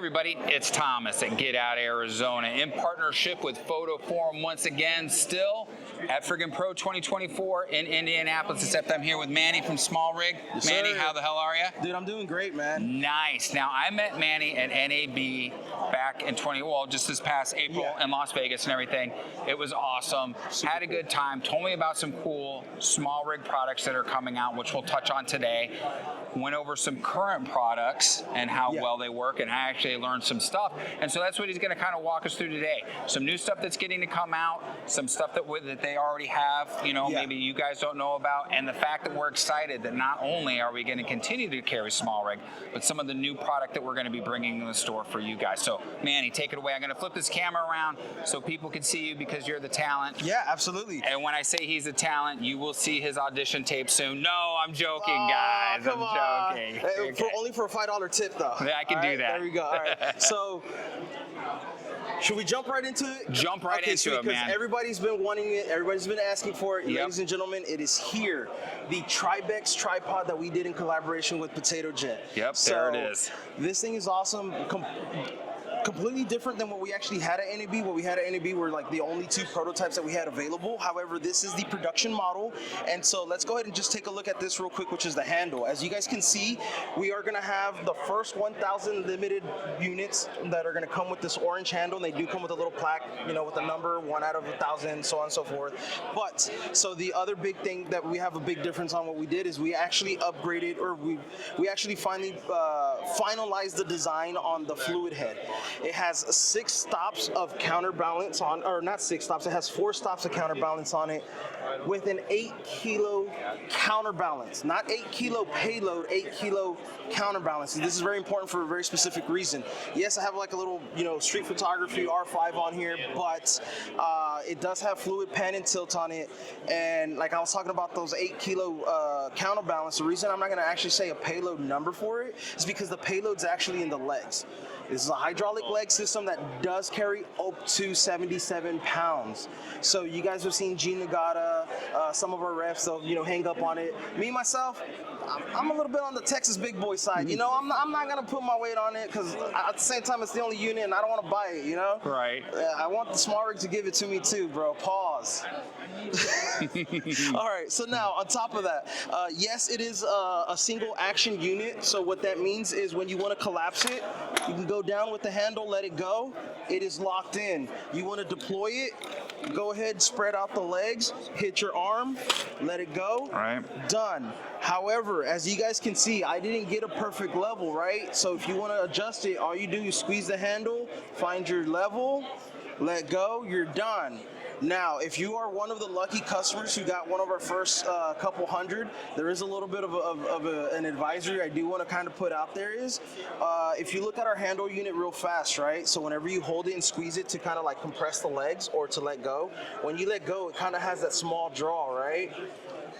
everybody, it's Thomas at Get Out Arizona in partnership with Foto Forum once again, still at Friggin' Pro 2024 in Indianapolis, except I'm here with Manny from SmallRig. Yes, Manny, sir. how the hell are you? Dude, I'm doing great, man. Nice. Now, I met Manny at NAB back in just this past April in Las Vegas and everything. It was awesome. Super Had a good time. Told me about some cool SmallRig products that are coming out, which we'll touch on today. Went over some current products and how well they work, and I actually learned some stuff. And so that's what he's going to kind of walk us through today. Some new stuff that's getting to come out, some stuff that they already have, maybe you guys don't know about, and the fact that we're excited that not only are we going to continue to carry SmallRig, but some of the new product that we're going to be bringing to the store for you guys. So, Manny, take it away. I'm going to flip this camera around so people can see you because you're the talent. Yeah, absolutely. And when I say he's a talent, you will see his audition tape soon. No, I'm joking, guys. Come on. Okay. Only for a $5 tip, though. Yeah, I can do that. There we go. All right. So, should we jump right into it? Jump right into it, man. Because everybody's been wanting it. Everybody's been asking for it. Ladies and gentlemen, it is here. The Tribex tripod that we did in collaboration with Potato Jet. Yep, there it is. This thing is awesome. Completely different than what we actually had at NAB. What we had at NAB were like the only two prototypes that we had available. However, this is the production model. And so let's go ahead and just take a look at this real quick, which is the handle. As you guys can see, we are going to have the first 1,000 limited units that are going to come with this orange handle. And they do come with a little plaque, with a number, 1 out of 1,000, so on and so forth. But so the other big thing that we have a big difference on what we did is we actually upgraded, or we actually finally finalized the design on the fluid head. It has 6 stops of counterbalance on, or not 6 stops, it has 4 stops of counterbalance on it with an 8-kilo counterbalance. Not 8-kilo payload, 8-kilo counterbalance. This is very important for a very specific reason. Yes, I have like a little, street photography R5 on here, but it does have fluid pan and tilt on it. And like I was talking about those 8-kilo counterbalance, the reason I'm not going to actually say a payload number for it is because the payload's actually in the legs. This is a hydraulic leg system that does carry up to 77 pounds. So you guys have seen Gene Nagata, some of our refs, they'll hang up on it. Me, myself, I'm a little bit on the Texas big boy side. I'm not going to put my weight on it because at the same time, it's the only unit and I don't want to buy it, Right. I want the SmallRig to give it to me too, bro. Pause. All right, so now on top of that, yes, it is a single action unit. So what that means is when you want to collapse it, you can go down with the handle, let it go. It is locked in. You want to deploy it, go ahead, spread out the legs, hit your arm, let it go. All right. Done. However, as you guys can see, I didn't get a perfect level, right? So if you want to adjust it, all you do is squeeze the handle, find your level, let go, you're done. Now, if you are one of the lucky customers who got one of our first couple hundred, there is a little bit of an advisory I do want to kind of put out there is, if you look at our handle unit real fast, right? So whenever you hold it and squeeze it to kind of like compress the legs or to let go, when you let go, it kind of has that small draw, right?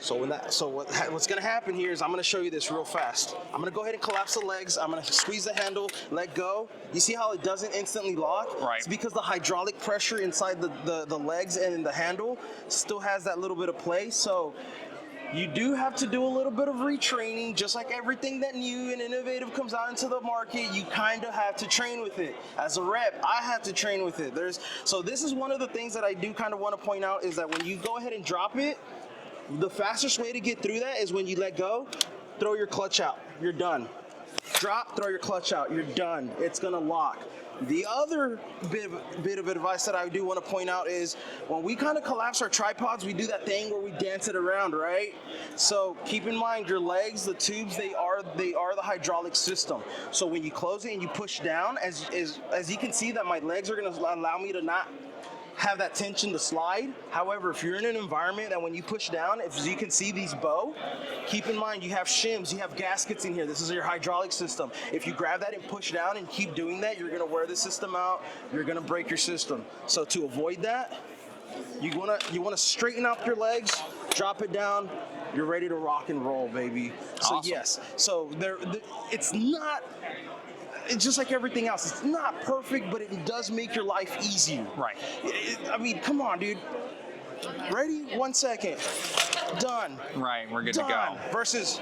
So what's going to happen here is I'm going to show you this real fast. I'm going to go ahead and collapse the legs. I'm going to squeeze the handle, let go. You see how it doesn't instantly lock? Right. It's because the hydraulic pressure inside the legs and the handle still has that little bit of play. So you do have to do a little bit of retraining, just like everything that new and innovative comes out into the market. You kind of have to train with it. As a rep, I have to train with it. So this is one of the things that I do kind of want to point out is that when you go ahead and drop it, the fastest way to get through that is when you let go, throw your clutch out, you're done. Drop, throw your clutch out, you're done. It's gonna lock. The other bit of advice that I do want to point out is when we kind of collapse our tripods, we do that thing where we dance it around, right? So keep in mind your legs, the tubes, they are the hydraulic system. So when you close it and you push down, as you can see that my legs are going to allow me to not have that tension to slide. However, if you're in an environment that when you push down, as you can see these bow, keep in mind you have shims, you have gaskets in here. This is your hydraulic system. If you grab that and push down and keep doing that, you're gonna wear the system out, you're gonna break your system. So to avoid that, you wanna straighten out your legs, drop it down, you're ready to rock and roll, baby. Awesome. So yes, so it's just like everything else. It's not perfect, but it does make your life easier. Right. I mean, come on, dude. Ready? 1 second. Done. Right, we're good Done. to go. Versus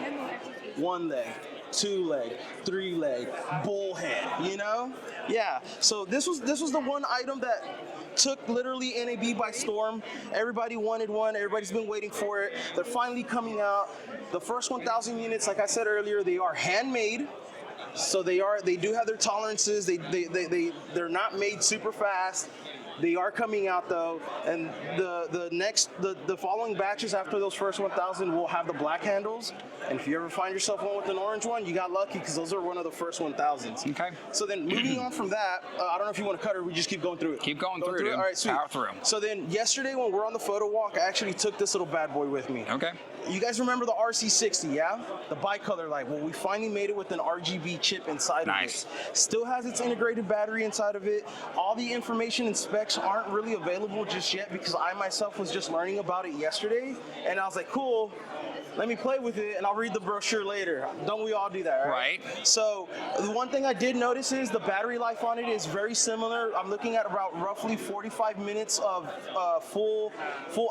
one leg. 2-leg, 3-leg, bullhead, you know? Yeah, so this was the one item that took literally NAB by storm. Everybody wanted one. Everybody's been waiting for it. They're finally coming out. The first 1,000 units, like I said earlier, they are handmade. So they do have their tolerances. They're not made super fast. They are coming out though, and the following batches after those first 1,000 will have the black handles. And if you ever find yourself one with an orange one, you got lucky because those are one of the first 1,000s. Okay. So then moving on from that, I don't know if you want to cut or we just keep going through it. Keep going through it, dude. All right, sweet. Power through. So then yesterday when we're on the photo walk, I actually took this little bad boy with me. Okay. You guys remember the RC60, yeah? The bicolor light. Well, we finally made it with an RGB chip inside of it. Still has its integrated battery inside of it. All the information and specs aren't really available just yet because I myself was just learning about it yesterday. And I was like, cool, let me play with it and I'll read the brochure later. Don't we all do that, right? So the one thing I did notice is the battery life on it is very similar. I'm looking at about roughly 45 minutes of full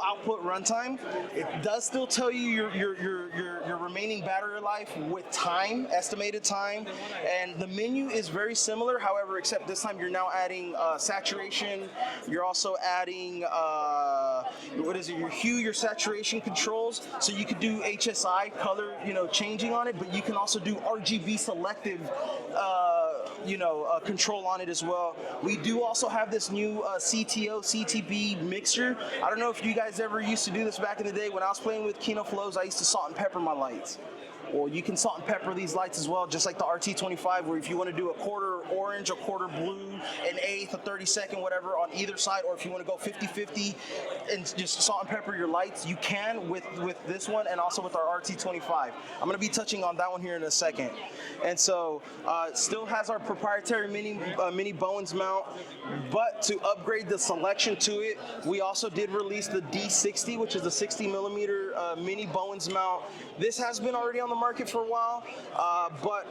output runtime. It does still tell you your remaining battery life with time, estimated time, and the menu is very similar. However, except this time you're now adding saturation. You're also adding your hue, your saturation controls. So you could do HSI color, changing on it, but you can also do RGB selective, control on it as well. We do also have this new CTO, CTB mixer. I don't know if you guys ever used to do this back in the day. When I was playing with Kino Flows, I used to salt and pepper my lights. Well, you can salt and pepper these lights as well, just like the RT25, where if you want to do a quarter orange, a quarter blue, an eighth, a 32nd, whatever, on either side, or if you want to go 50-50 and just salt and pepper your lights, you can with this one and also with our RT25. I'm going to be touching on that one here in a second. And so it still has our proprietary mini Bowens mount, but to upgrade the selection to it, we also did release the D60, which is a 60 millimeter mini Bowens mount. This has been already on the market for a while, but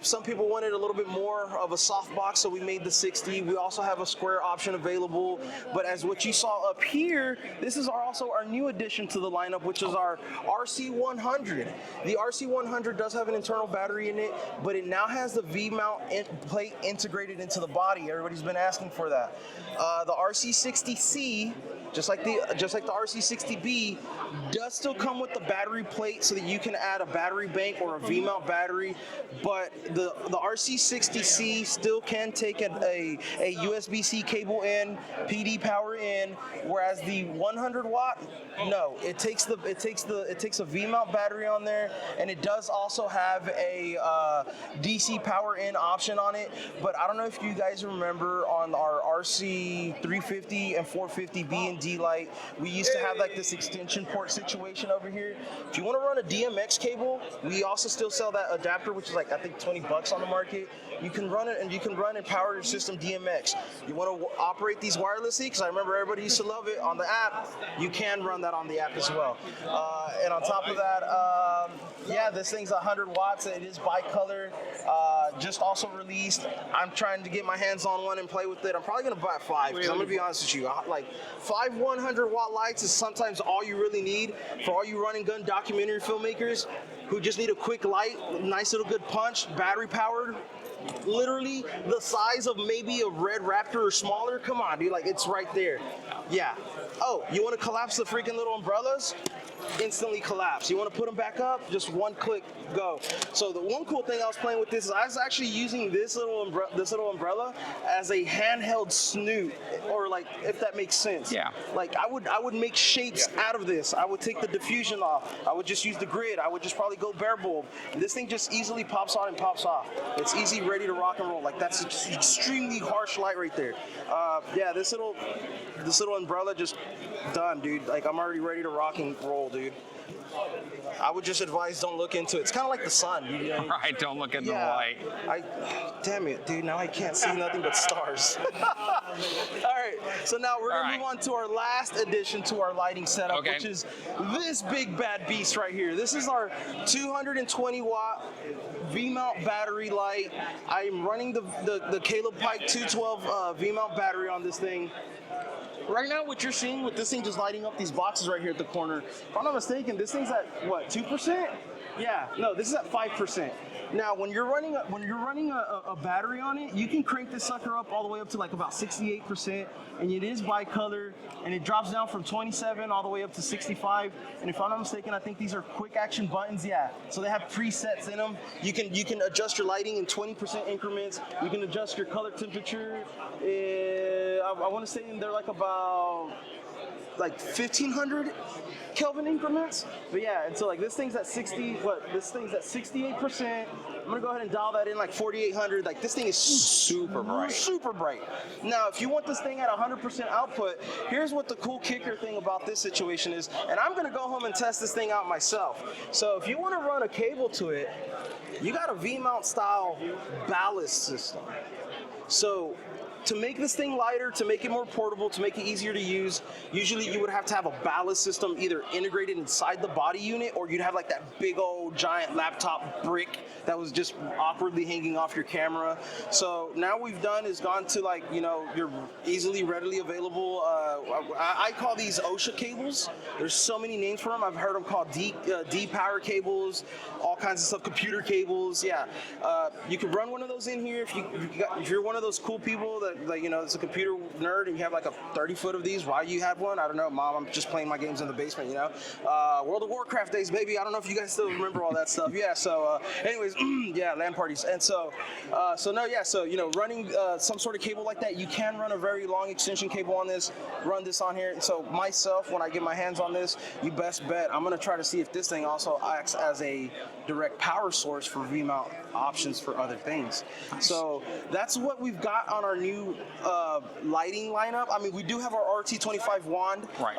some people wanted a little bit more of a soft box, so we made the 60. We also have a square option available, but as what you saw up here, this is also our new addition to the lineup, which is our RC100. The RC100 does have an internal battery in it, but it now has the V-mount plate integrated into the body. Everybody's been asking for that. The RC60C, just like the RC60B, does still come with the battery plate so that you can add a battery bank or a V-mount battery, but the RC60C still can take a USB-C cable in, PD power in, whereas the 100 watt, no, it takes a V-mount battery on there, and it does also have a DC power in option on it. But I don't know if you guys remember on our RC350 and 450 B and D light, we used to have like this extension port situation over here. If you want to run a DMX cable, we also still sell that adapter, which is like I think $20 on the market. You can run it, and you can run and power your system DMX. You want to operate these wirelessly, because I remember everybody used to love it on the app. You can run that on the app as well. And on top of that, yeah, this thing's 100 watts. It is bicolor. Just also released. I'm trying to get my hands on one and play with it. I'm probably gonna buy 5, because I'm gonna be honest with you. Like 5 100 watt lights is sometimes all you really need for all you run and gun documentary filmmakers who just need a quick light, nice little good punch, battery powered. Literally the size of maybe a red Raptor or smaller. Come on, dude, like it's right there. Yeah. Oh, you want to collapse the freaking little umbrellas? Instantly collapse. You want to put them back up? Just one click, go. So the one cool thing I was playing with this is I was actually using this little umbrella as a handheld snoot, or like, if that makes sense. Yeah. Like I would make shapes out of this. I would take the diffusion off. I would just use the grid. I would just probably go bare bulb. And this thing just easily pops on and pops off. It's easy, ready to rock and roll. Like that's extremely harsh light right there. Yeah, this little umbrella just done, dude. Like I'm already ready to rock and roll, dude. I would just advise don't look into it. It's kind of like the sun. You know? Right, don't look at the light. Damn it, dude. Now I can't see nothing but stars. All right, so now we're going to move on to our last addition to our lighting setup, which is this big bad beast right here. This is our 220 watt V-mount battery light. I'm running the Caleb Pike 212 V-mount battery on this thing. Right now, what you're seeing with this thing just lighting up these boxes right here at the corner, if I'm not mistaken, this thing's at, what, 2%? Yeah, no, this is at 5%. Now, when you're running a battery on it, you can crank this sucker up all the way up to like about 68%, and it is bicolor, and it drops down from 27 all the way up to 65. And if I'm not mistaken, I think these are quick action buttons. Yeah, so they have presets in them. You can adjust your lighting in 20% increments. You can adjust your color temperature. I want to say they're like about 1500 Kelvin increments. But yeah, and so like this thing's at 68%. I'm gonna go ahead and dial that in like 4800. Like this thing is super bright. Super bright. Now, if you want this thing at 100% output, here's what the cool kicker thing about this situation is, and I'm gonna go home and test this thing out myself. So if you wanna run a cable to it, you got a V-mount style ballast system. So to make this thing lighter, to make it more portable, to make it easier to use, usually you would have to have a ballast system either integrated inside the body unit, or you'd have like that big old giant laptop brick that was just awkwardly hanging off your camera. So now we've done is gone to like, your easily, readily available, I call these OSHA cables. There's so many names for them. I've heard them called D-power cables, all kinds of stuff, computer cables. Yeah, you could run one of those in here if you're one of those cool people that it's a computer nerd and you have like a 30-foot of these. Why you have one? I don't know, Mom. I'm just playing my games in the basement, World of Warcraft days, baby. I don't know if you guys still remember all that stuff. Yeah. So, anyways, yeah, LAN parties. And so, running some sort of cable like that, you can run a very long extension cable on this. Run this on here. So myself, when I get my hands on this, you best bet I'm gonna try to see if this thing also acts as a direct power source for V-mount options for other things. Nice. So that's what we've got on our new lighting lineup. I mean, we do have our RT25 wand. Right.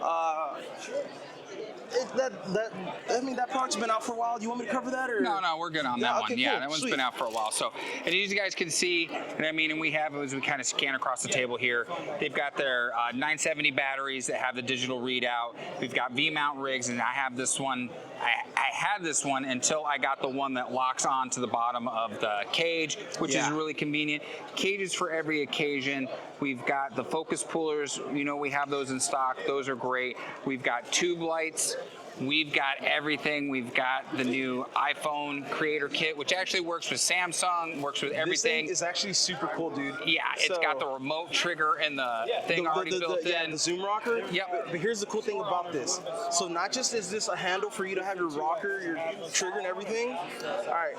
That product's been out for a while. Do you want me to cover that, or? No, we're good on that one. Okay, yeah, cool. that one's Sweet. been out for a while. So, and as you guys can see, and we have, as we kind of scan across the table here, they've got their 970 batteries that have the digital readout. We've got V-mount rigs, and I have this one. I had this one until I got the one that locks on to the bottom of the cage, which is really convenient. Cages for every occasion. We've got the focus pullers. We have those in stock. Those are great. We've got tube lights. We've got everything. We've got the new iPhone creator kit, which actually works with Samsung, works with everything. This thing is actually super cool, dude. Yeah, it's got the remote trigger and the thing already built in. Yeah, the zoom rocker. Yep. But here's the cool thing about this. So not just is this a handle for you to have your rocker, your trigger and everything. All right.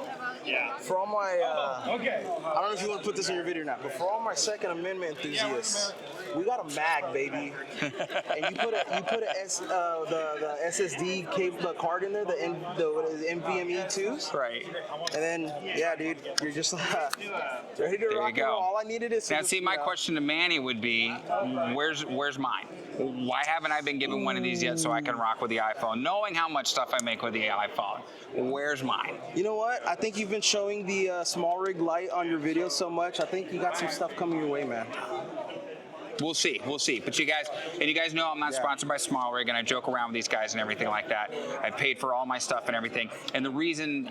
Yeah. For all my, I don't know if you want to put this in your video or not, but for all my Second Amendment enthusiasts, we got a mag, baby. And you put the SSD cable, the card in there, the NVMe 2s. Right. And then, yeah, dude, you're just ready to rock and roll. All I needed is now. See, my question to Manny would be, where's mine? Why haven't I been given one of these yet so I can rock with the iPhone? Knowing how much stuff I make with the iPhone, where's mine? You know what? I think you've been showing the SmallRig light on your videos so much. I think you got some stuff coming your way, man. We'll see. But you guys know I'm not sponsored by SmallRig, and I joke around with these guys and everything like that. I've paid for all my stuff and everything, and the reason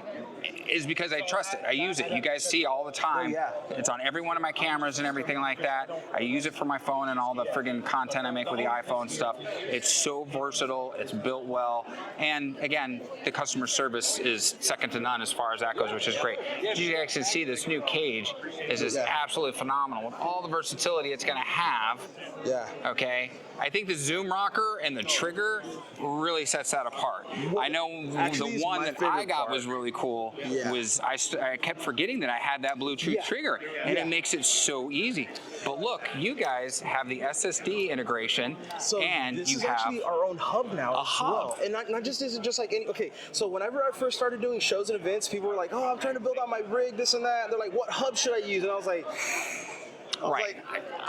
is because I trust it. I use it. You guys see all the time. It's on every one of my cameras and everything like that. I use it for my phone and all the friggin' content I make with the iPhone stuff. It's so versatile. It's built well, and again, the customer service is second to none as far as that goes, which is great. You guys can see this new cage is just absolutely phenomenal with all the versatility it's going to have. Yeah. Okay. I think the zoom rocker and the trigger really sets that apart. I know the one that I got was really cool. Was I kept forgetting that I had that Bluetooth trigger, and it makes it so easy. But look, you guys have the SSD integration, and this is actually our own hub now. A hub, and not just isn't just like any. Okay, so whenever I first started doing shows and events, people were like, "Oh, I'm trying to build out my rig, this and that." They're like, "What hub should I use?" And I was like,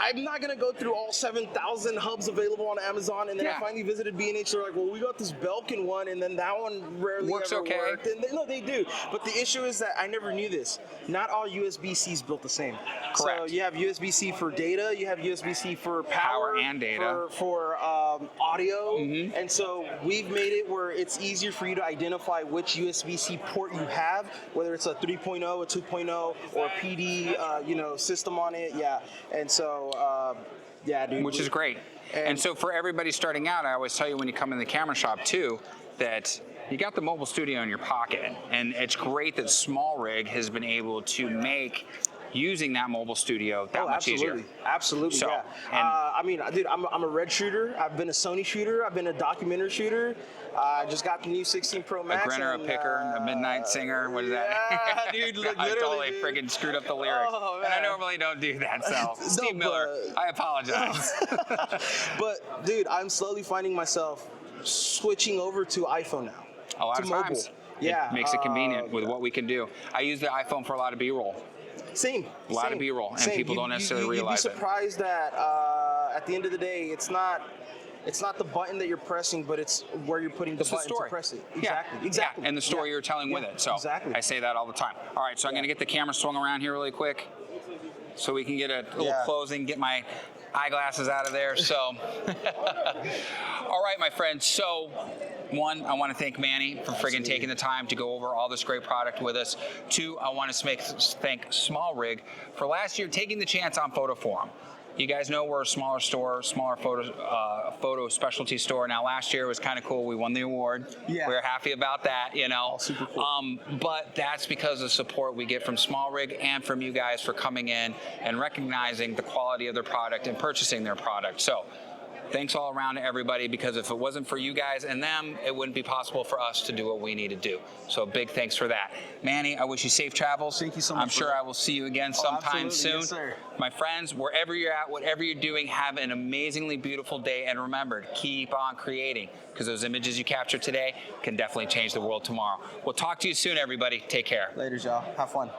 I'm not going to go through all 7,000 hubs available on Amazon. And then I finally visited B&H. They're like, well, we got this Belkin one, and then that one rarely works ever worked. And they do. But the issue is that I never knew this. Not all USB-Cs built the same. Correct. So you have USB-C for data. You have USB-C for power and data. For audio. Mm-hmm. And so we've made it where it's easier for you to identify which USB-C port you have, whether it's a 3.0, a 2.0, or a PD, system on it. And so, dude. Which is great. And so for everybody starting out, I always tell you when you come in the camera shop too, that you got the mobile studio in your pocket, and it's great that SmallRig has been able to make using that mobile studio that much easier. Absolutely, So, yeah. I mean, dude, I'm a Red shooter. I've been a Sony shooter. I've been a documentary shooter. I just got the new 16 Pro Max. A grinner, a picker, a midnight singer. What is that? Yeah, dude, look, I literally, totally freaking screwed up the lyrics. Oh, and I normally don't do that, so Steve Miller, I apologize. But, dude, I'm slowly finding myself switching over to iPhone now. A lot to of mobile. times. Yeah. It makes it convenient with what we can do. I use the iPhone for a lot of B-roll. Same. A lot of B-roll, and people don't necessarily realize it. You'd be surprised that at the end of the day, it's not the button that you're pressing, but it's where you're putting the button to press it. Exactly. Yeah. Exactly. Yeah. And the story you're telling with it. So exactly. I say that all the time. All right, so I'm going to get the camera swung around here really quick so we can get a little closing, get my eyeglasses out of there. So, all right, my friends. So, one, I want to thank Manny for friggin' taking the time to go over all this great product with us. Two, I want to thank SmallRig for last year taking the chance on Foto Forum. You guys know we're a smaller store, smaller photo specialty store. Now, last year was kind of cool. We won the award. Yeah. We were happy about that, you know. Super cool. But that's because of the support we get from SmallRig and from you guys for coming in and recognizing the quality of their product and purchasing their product. So, thanks all around to everybody, because if it wasn't for you guys and them, it wouldn't be possible for us to do what we need to do. So big thanks for that. Manny, I wish you safe travels. Thank you so much. I'm sure I will see you again sometime soon. Yes, sir. My friends, wherever you're at, whatever you're doing, have an amazingly beautiful day. And remember, keep on creating, because those images you capture today can definitely change the world tomorrow. We'll talk to you soon, everybody. Take care. Later, y'all. Have fun.